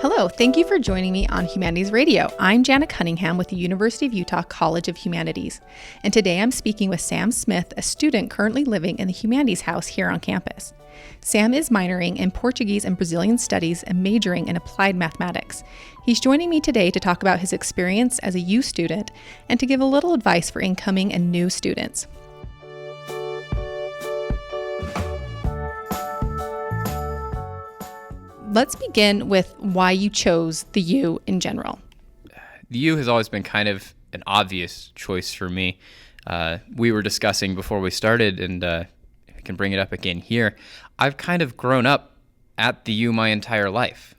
Hello, thank you for joining me on Humanities Radio. I'm Jana Cunningham with the University of Utah College of Humanities, and today I'm speaking with Sam Smith, a student currently living in the Humanities House here on campus. Sam is minoring in Portuguese and Brazilian studies and majoring in applied mathematics. He's joining me today to talk about his experience as a U student and to give a little advice for incoming and new students. Let's begin with why you chose the U in general. The U has always been kind of an obvious choice for me. We were discussing before we started, and I can bring it up again here. I've kind of grown up at the U my entire life.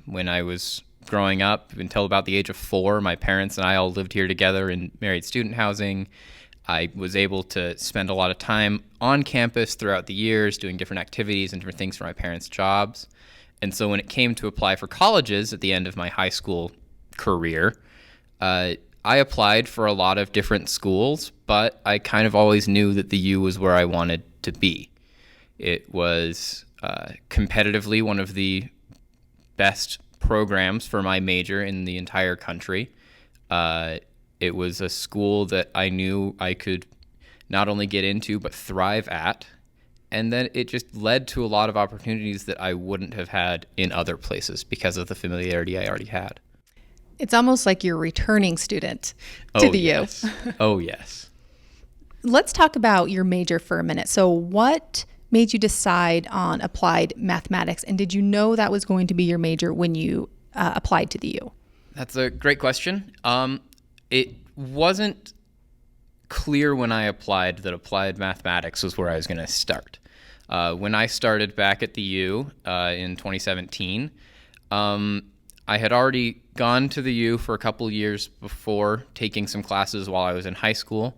When I was growing up, until about the age of 4, my parents and I all lived here together in married student housing. I was able to spend a lot of time on campus throughout the years doing different activities and different things for my parents' jobs. And so when it came to apply for colleges at the end of my high school career, I applied for a lot of different schools, but I kind of always knew that the U was where I wanted to be. It was competitively one of the best programs for my major in the entire country. It was a school that I knew I could not only get into, but thrive at. And then it just led to a lot of opportunities that I wouldn't have had in other places because of the familiarity I already had. It's almost like you're a returning student to the U. Oh, yes. Let's talk about your major for a minute. So what made you decide on applied mathematics, and did you know that was going to be your major when you applied to the U? That's a great question. It wasn't clear when I applied that applied mathematics was where I was going to start. When I started back at the U in 2017, I had already gone to the U for a couple years before, taking some classes while I was in high school,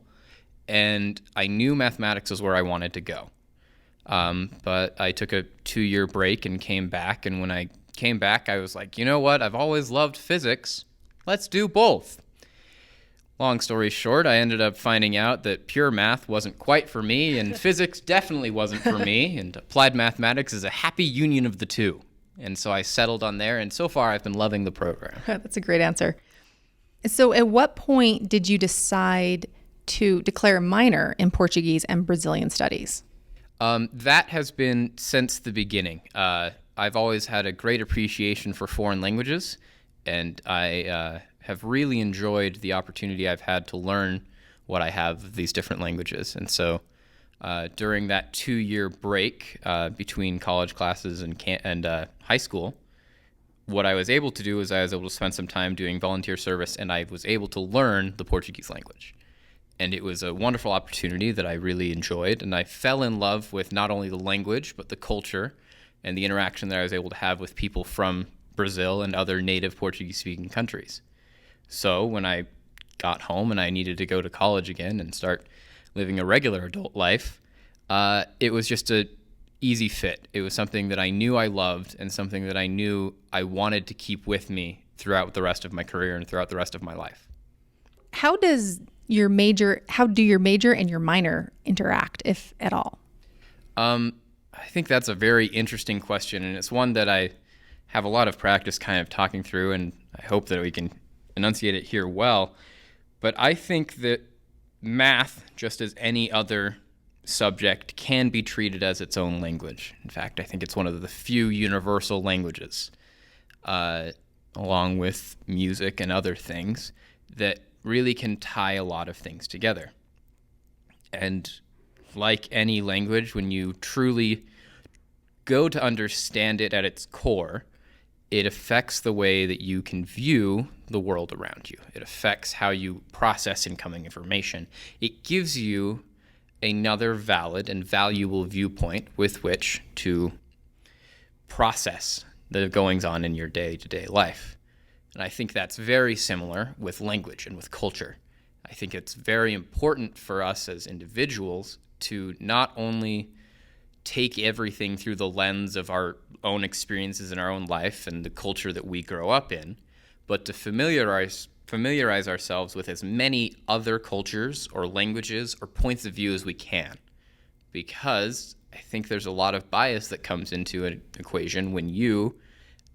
and I knew mathematics was where I wanted to go. But I took a 2-year break and came back, and when I came back, I was like, you know what? I've always loved physics. Let's do both. Long story short, I ended up finding out that pure math wasn't quite for me, and physics definitely wasn't for me, and applied mathematics is a happy union of the two. And so I settled on there, and so far I've been loving the program. That's a great answer. So at what point did you decide to declare a minor in Portuguese and Brazilian studies? That has been since the beginning. I've always had a great appreciation for foreign languages, and I have really enjoyed the opportunity I've had to learn what I have of these different languages. And so during that 2-year break between college classes and high school, what I was able to do is I was able to spend some time doing volunteer service, and I was able to learn the Portuguese language. And it was a wonderful opportunity that I really enjoyed, and I fell in love with not only the language, but the culture and the interaction that I was able to have with people from Brazil and other native Portuguese-speaking countries. So when I got home and I needed to go to college again and start living a regular adult life, it was just an easy fit. It was something that I knew I loved and something that I knew I wanted to keep with me throughout the rest of my career and throughout the rest of my life. How do your major and your minor interact, if at all? I think that's a very interesting question, and it's one that I have a lot of practice kind of talking through, and I hope that we can enunciate it here well. But I think that math, just as any other subject, can be treated as its own language. In fact, I think it's one of the few universal languages, along with music and other things, that really can tie a lot of things together. And like any language, when you truly go to understand it at its core, it affects the way that you can view the world around you. It affects how you process incoming information. It gives you another valid and valuable viewpoint with which to process the goings-on in your day-to-day life. And I think that's very similar with language and with culture. I think it's very important for us as individuals to not only take everything through the lens of our own experiences in our own life and the culture that we grow up in, but to familiarize ourselves with as many other cultures or languages or points of view as we can. Because I think there's a lot of bias that comes into an equation when you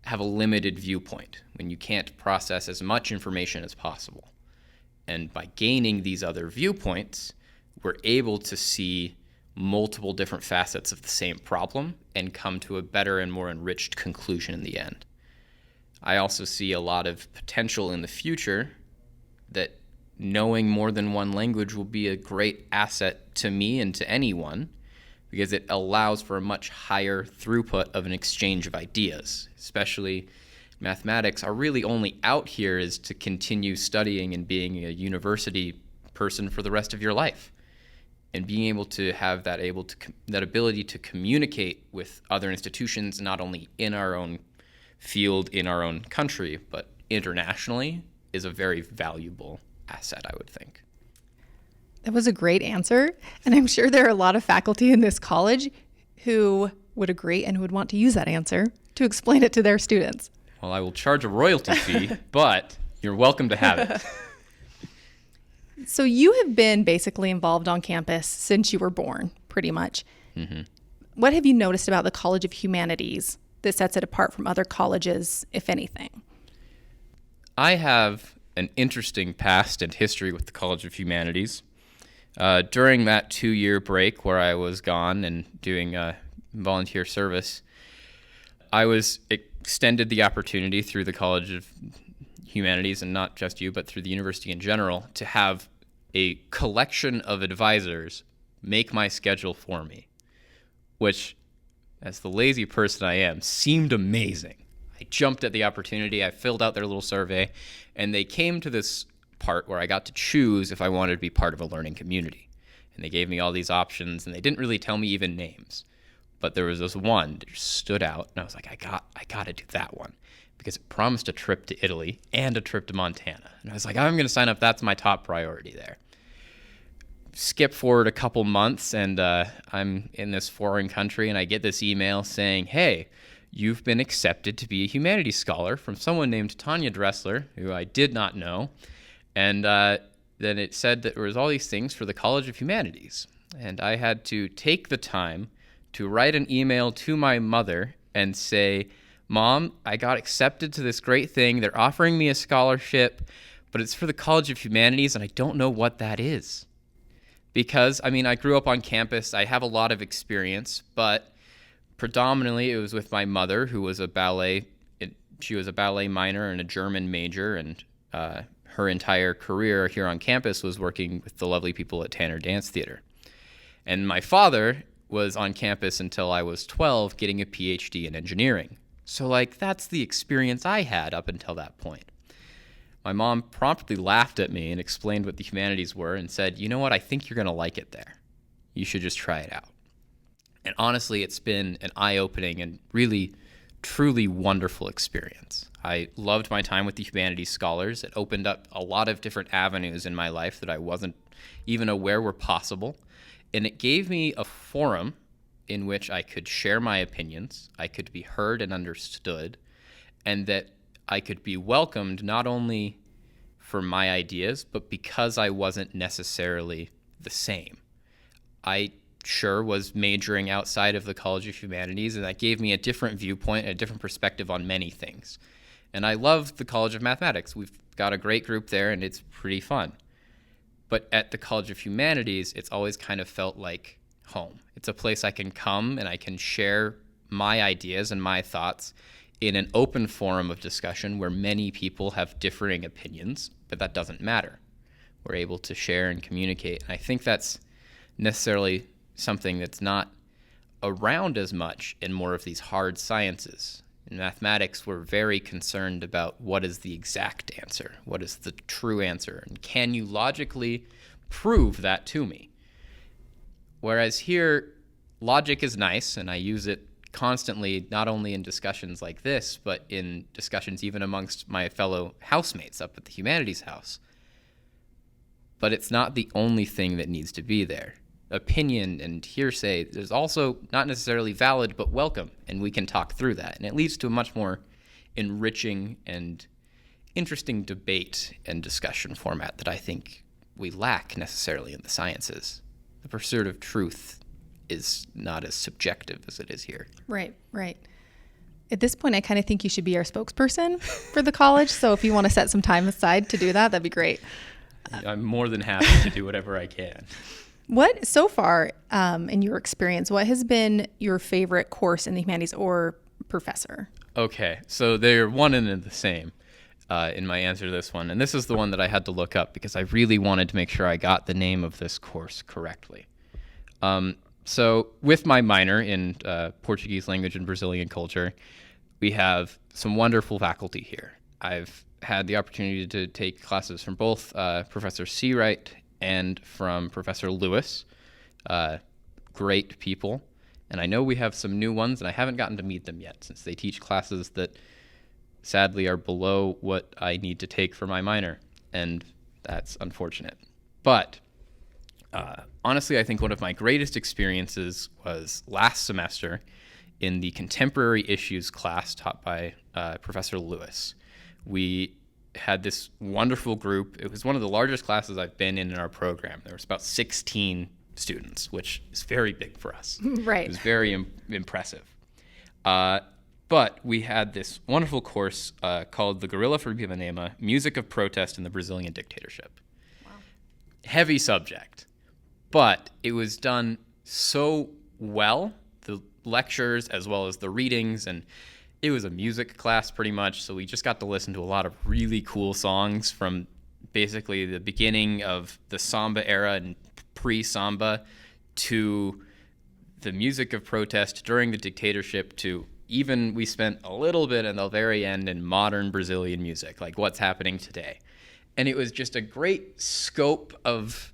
have a limited viewpoint, when you can't process as much information as possible. And by gaining these other viewpoints, we're able to see multiple different facets of the same problem and come to a better and more enriched conclusion in the end. I also see a lot of potential in the future that knowing more than one language will be a great asset to me and to anyone, because it allows for a much higher throughput of an exchange of ideas. Especially mathematics, are really only out here is to continue studying and being a university person for the rest of your life. And being able to have that ability to communicate with other institutions, not only in our own field, in our own country, but internationally, is a very valuable asset, I would think. That was a great answer. And I'm sure there are a lot of faculty in this college who would agree and would want to use that answer to explain it to their students. Well, I will charge a royalty fee, but you're welcome to have it. So you have been basically involved on campus since you were born, pretty much. Mm-hmm. What have you noticed about the College of Humanities that sets it apart from other colleges, if anything? I have an interesting past and history with the College of Humanities. During that 2-year break where I was gone and doing volunteer service, I was extended the opportunity through the College of Humanities, and not just you, but through the university in general, to have a collection of advisors make my schedule for me, which, as the lazy person I am, seemed amazing. I jumped at the opportunity. I filled out their little survey, and they came to this part where I got to choose if I wanted to be part of a learning community. And they gave me all these options, and they didn't really tell me even names. But there was this one that just stood out, and I was like, I got to do that one, because it promised a trip to Italy and a trip to Montana. And I was like, I'm going to sign up. That's my top priority there. Skip forward a couple months, and I'm in this foreign country, and I get this email saying, hey, you've been accepted to be a humanities scholar from someone named Tanya Dressler, who I did not know. And then it said that there was all these things for the College of Humanities. And I had to take the time to write an email to my mother and say, Mom, I got accepted to this great thing. They're offering me a scholarship, but it's for the College of Humanities, and I don't know what that is. Because, I grew up on campus. I have a lot of experience, but predominantly it was with my mother, who was she was a ballet minor and a German major, and her entire career here on campus was working with the lovely people at Tanner Dance Theater. And my father was on campus until I was 12, getting a PhD in engineering. So, that's the experience I had up until that point. My mom promptly laughed at me and explained what the humanities were and said, you know what, I think you're going to like it there. You should just try it out. And honestly, it's been an eye-opening and really, truly wonderful experience. I loved my time with the humanities scholars. It opened up a lot of different avenues in my life that I wasn't even aware were possible. And it gave me a forum in which I could share my opinions, I could be heard and understood, and that I could be welcomed not only for my ideas, but because I wasn't necessarily the same. I sure was majoring outside of the College of Humanities, and that gave me a different viewpoint, a different perspective on many things. And I love the College of Mathematics. We've got a great group there, and it's pretty fun. But at the College of Humanities, it's always kind of felt like home. It's a place I can come and I can share my ideas and my thoughts in an open forum of discussion where many people have differing opinions, but that doesn't matter. We're able to share and communicate. And I think that's necessarily something that's not around as much in more of these hard sciences. In mathematics, we're very concerned about what is the exact answer, what is the true answer, and can you logically prove that to me? Whereas here, logic is nice, and I use it constantly, not only in discussions like this, but in discussions even amongst my fellow housemates up at the Humanities House. But it's not the only thing that needs to be there. Opinion and hearsay is also not necessarily valid, but welcome, and we can talk through that. And it leads to a much more enriching and interesting debate and discussion format that I think we lack necessarily in the sciences. The pursuit of truth is not as subjective as it is here. Right. At this point, I kind of think you should be our spokesperson for the college. So if you want to set some time aside to do that, that'd be great. I'm more than happy to do whatever I can. What, so far, in your experience, what has been your favorite course in the humanities or professor? Okay, so they're one and the same in my answer to this one. And this is the one that I had to look up because I really wanted to make sure I got the name of this course correctly. So with my minor in Portuguese language and Brazilian culture, we have some wonderful faculty here. I've had the opportunity to take classes from both Professor Seawright and from Professor Lewis. Great people. And I know we have some new ones, and I haven't gotten to meet them yet since they teach classes that sadly are below what I need to take for my minor, and that's unfortunate. But honestly, I think one of my greatest experiences was last semester in the contemporary issues class taught by Professor Lewis. We had this wonderful group. It was one of the largest classes I've been in our program. There was about 16 students, which is very big for us. Right. It was very impressive. But we had this wonderful course called The Guerrilla for Ipanema, Music of Protest in the Brazilian Dictatorship. Wow. Heavy subject, but it was done so well, the lectures as well as the readings, and it was a music class pretty much, so we just got to listen to a lot of really cool songs from basically the beginning of the samba era and pre-samba to the music of protest during the dictatorship to even we spent a little bit at the very end in modern Brazilian music, like what's happening today. And it was just a great scope of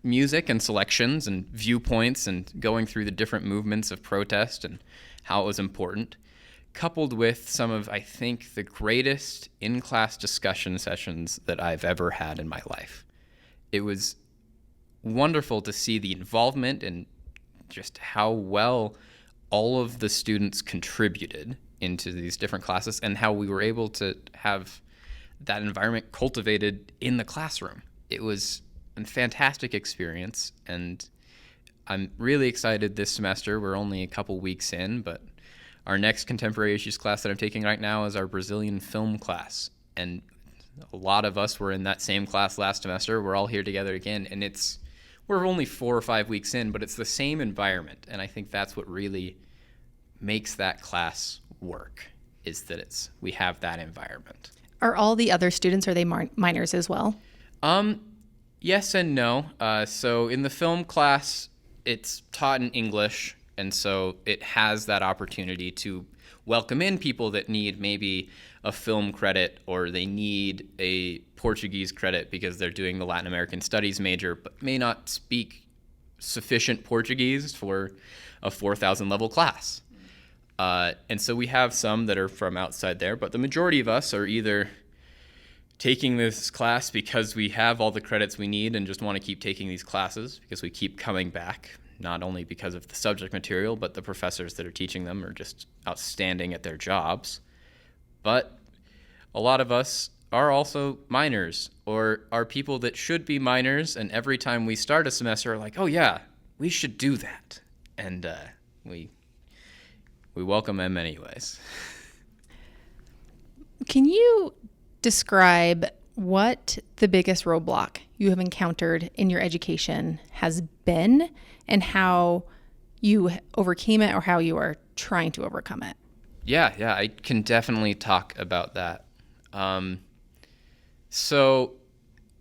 music and selections and viewpoints and going through the different movements of protest and how it was important, coupled with some of, I think, the greatest in-class discussion sessions that I've ever had in my life. It was wonderful to see the involvement and just how well all of the students contributed into these different classes and how we were able to have that environment cultivated in the classroom. It was a fantastic experience, and I'm really excited this semester. We're only a couple weeks in, but our next contemporary issues class that I'm taking right now is our Brazilian film class. And a lot of us were in that same class last semester. We're all here together again, and we're only 4 or 5 weeks in, but it's the same environment. And I think that's what really makes that class work, is that we have that environment. Are all the other students, are they minors as well? Yes and no. So in the film class, it's taught in English, and so it has that opportunity to welcome in people that need maybe a film credit or they need a Portuguese credit because they're doing the Latin American Studies major but may not speak sufficient Portuguese for a 4,000 level class. And so we have some that are from outside there, but the majority of us are either taking this class because we have all the credits we need and just want to keep taking these classes because we keep coming back, not only because of the subject material, but the professors that are teaching them are just outstanding at their jobs. But a lot of us are also minors or are people that should be minors, and every time we start a semester are like, oh yeah, we should do that. And we welcome them anyways. Can you describe what the biggest roadblock you have encountered in your education has been and how you overcame it or how you are trying to overcome it? Yeah, I can definitely talk about that. So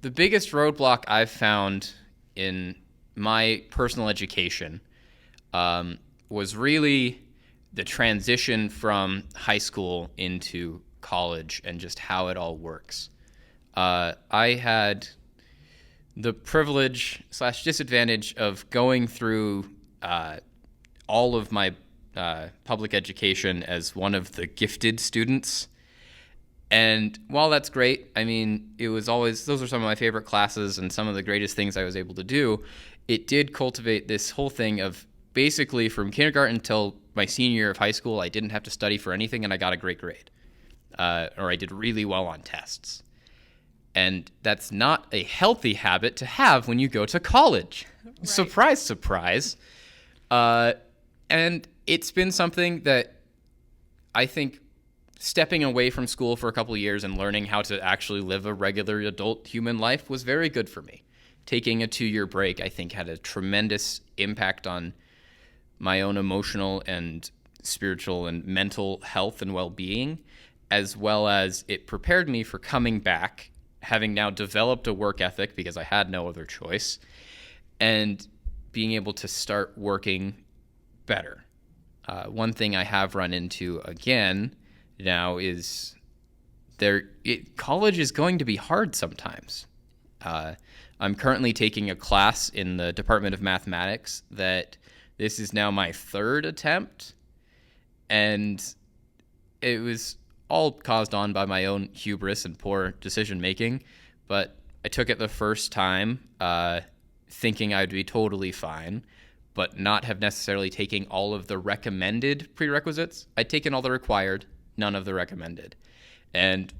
the biggest roadblock I've found in my personal education was really the transition from high school into college and just how it all works. I had the privilege / disadvantage of going through all of my public education as one of the gifted students. And while that's great, I mean, it was always, those are some of my favorite classes and some of the greatest things I was able to do. It did cultivate this whole thing of basically from kindergarten until my senior year of high school, I didn't have to study for anything and I got a great grade. Or I did really well on tests. And that's not a healthy habit to have when you go to college. Right. Surprise, surprise. And it's been something that I think stepping away from school for a couple of years and learning how to actually live a regular adult human life was very good for me. Taking a 2-year break, I think, had a tremendous impact on my own emotional and spiritual and mental health and well-being, as well as it prepared me for coming back, having now developed a work ethic because I had no other choice, and being able to start working better. One thing I have run into again now is college is going to be hard sometimes. I'm currently taking a class in the Department of Mathematics that this is now my 3rd attempt, and it was all caused on by my own hubris and poor decision making, but I took it the first time thinking I'd be totally fine, but not have necessarily taken all of the recommended prerequisites. I'd taken all the required, none of the recommended. And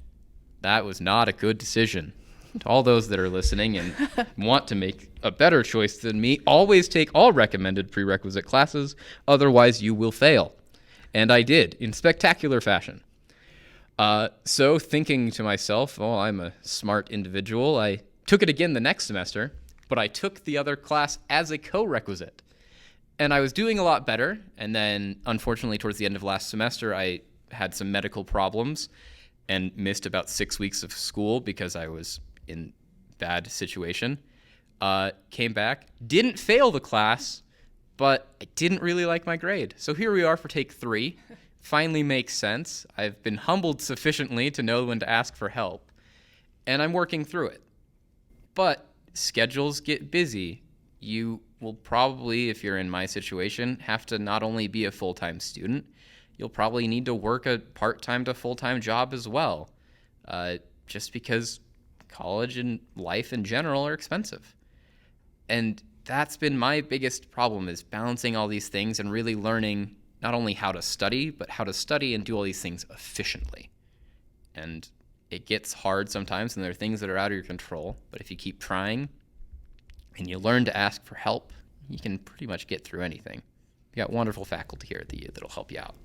that was not a good decision. To all those that are listening and want to make a better choice than me, always take all recommended prerequisite classes, otherwise you will fail. And I did, in spectacular fashion. So thinking to myself, oh, I'm a smart individual, I took it again the next semester, but I took the other class as a co-requisite. And I was doing a lot better, and then unfortunately towards the end of last semester, I had some medical problems and missed about 6 weeks of school because I was in bad situation. Came back, didn't fail the class, but I didn't really like my grade. So here we are for take 3. Finally makes sense. I've been humbled sufficiently to know when to ask for help, and I'm working through it. But schedules get busy. You will probably, if you're in my situation, have to not only be a full-time student, you'll probably need to work a part-time to full-time job as well, just because college and life in general are expensive. And that's been my biggest problem, is balancing all these things and really learning not only how to study, but how to study and do all these things efficiently. And it gets hard sometimes, and there are things that are out of your control, but if you keep trying and you learn to ask for help, you can pretty much get through anything. You got wonderful faculty here at the U that'll help you out.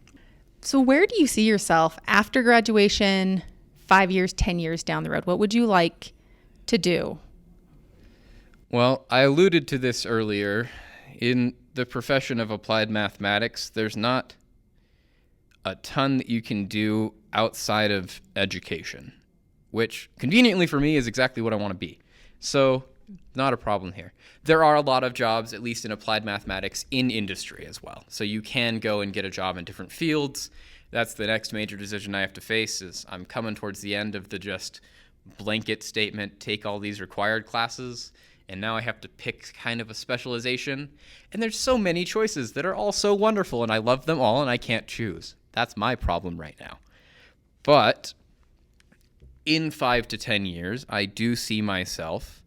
So where do you see yourself after graduation, 5 years, 10 years down the road? What would you like to do? Well, I alluded to this earlier. In the profession of applied mathematics, there's not a ton that you can do outside of education, which conveniently for me is exactly what I want to be. So not a problem here. There are a lot of jobs, at least in applied mathematics, in industry as well. So you can go and get a job in different fields. That's the next major decision I have to face, is I'm coming towards the end of the just blanket statement, take all these required classes, and now I have to pick kind of a specialization. And there's so many choices that are all so wonderful, and I love them all, and I can't choose. That's my problem right now. But in 5 to 10 years, I do see myself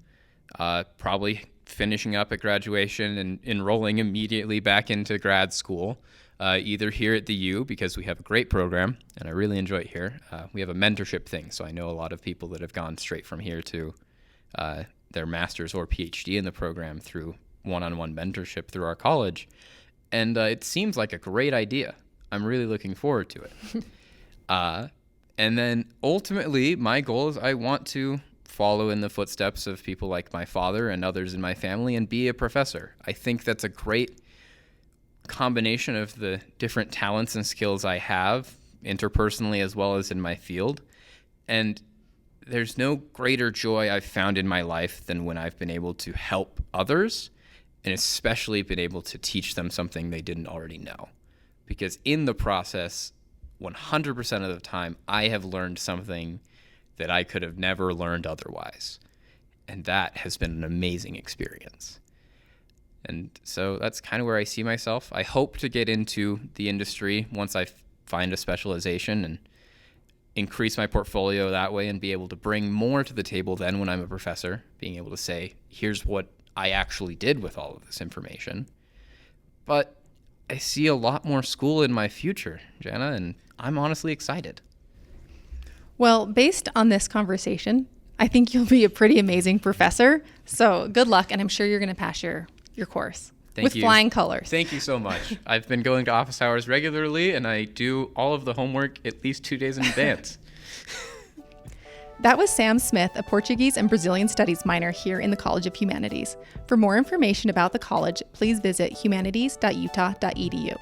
probably finishing up at graduation and enrolling immediately back into grad school, either here at the U, because we have a great program, and I really enjoy it here. We have a mentorship thing, so I know a lot of people that have gone straight from here to their master's or PhD in the program through one-on-one mentorship through our college. And it seems like a great idea. I'm really looking forward to it. And then ultimately, my goal is I want to follow in the footsteps of people like my father and others in my family and be a professor. I think that's a great combination of the different talents and skills I have interpersonally as well as in my field. And there's no greater joy I've found in my life than when I've been able to help others, and especially been able to teach them something they didn't already know. Because in the process, 100% of the time, I have learned something that I could have never learned otherwise. And that has been an amazing experience. And so that's kind of where I see myself. I hope to get into the industry once I find a specialization and increase my portfolio that way and be able to bring more to the table then when I'm a professor, being able to say, here's what I actually did with all of this information. But I see a lot more school in my future, Jana, and I'm honestly excited. Well, based on this conversation, I think you'll be a pretty amazing professor. So good luck, and I'm sure you're going to pass your course. Thank with you. flying colors. Thank you so much. I've been going to office hours regularly, and I do all of the homework at least 2 days in advance. That was Sam Smith, a Portuguese and Brazilian Studies minor here in the College of Humanities. For more information about the college, please visit humanities.utah.edu.